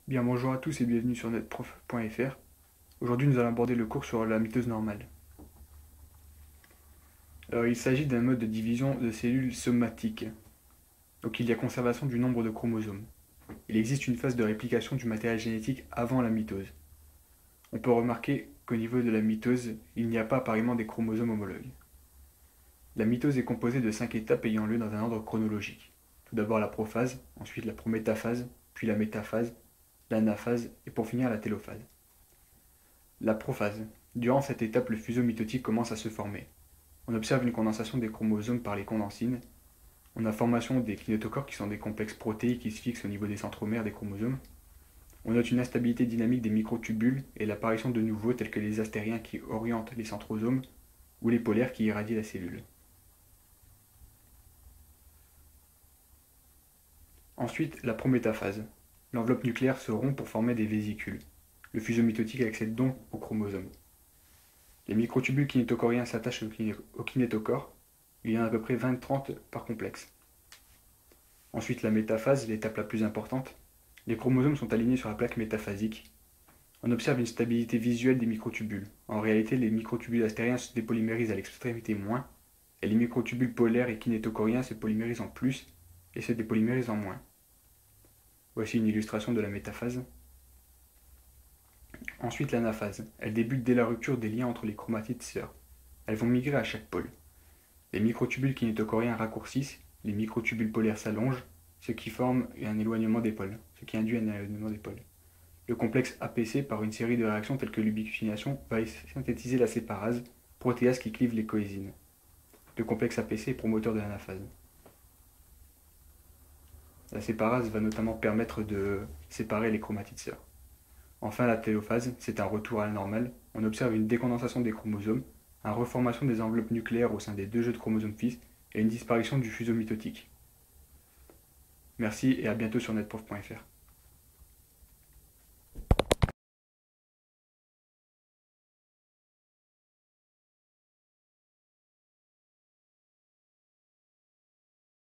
Bien, bonjour à tous et bienvenue sur netprof.fr. Aujourd'hui, nous allons aborder le cours sur la mitose normale. Alors, il s'agit d'un mode de division de cellules somatiques. Donc, il y a conservation du nombre de chromosomes. Il existe une phase de réplication du matériel génétique avant la mitose. On peut remarquer qu'au niveau de la mitose, il n'y a pas apparemment des chromosomes homologues. La mitose est composée de 5 étapes ayant lieu dans un ordre chronologique. Tout d'abord la prophase, ensuite la prométaphase, puis la métaphase, l'anaphase et pour finir la télophase. La prophase. Durant cette étape, le fuseau mitotique commence à se former. On observe une condensation des chromosomes par les condensines. On a formation des kinétochores qui sont des complexes protéiques qui se fixent au niveau des centromères des chromosomes. On note une instabilité dynamique des microtubules et l'apparition de nouveaux tels que les astériens qui orientent les centrosomes ou les polaires qui irradient la cellule. Ensuite, la prométaphase. L'enveloppe nucléaire se rompt pour former des vésicules. Le fuseau mitotique accède donc aux chromosomes. Les microtubules kinétochoriens s'attachent au kinétochore. Il y en a à peu près 20-30 par complexe. Ensuite, la métaphase, l'étape la plus importante. Les chromosomes sont alignés sur la plaque métaphasique. On observe une stabilité visuelle des microtubules. En réalité, les microtubules astériens se dépolymérisent à l'extrémité moins, et les microtubules polaires et kinétochoriens se polymérisent en plus et se dépolymérisent en moins. Voici une illustration de la métaphase. Ensuite, l'anaphase. Elle débute dès la rupture des liens entre les chromatides sœurs. Elles vont migrer à chaque pôle. Les microtubules kinétochoriens raccourcissent, les microtubules polaires s'allongent, ce qui forme un éloignement des pôles, ce qui induit un éloignement des pôles. Le complexe APC, par une série de réactions telles que l'ubiquitination, va synthétiser la séparase, protéase qui clive les coésines. Le complexe APC est promoteur de l'anaphase. La séparase va notamment permettre de séparer les chromatides sœurs. Enfin, la télophase, c'est un retour à la normale. On observe une décondensation des chromosomes, une reformation des enveloppes nucléaires au sein des deux jeux de chromosomes fils et une disparition du fuseau mitotique. Merci et à bientôt sur netprof.fr.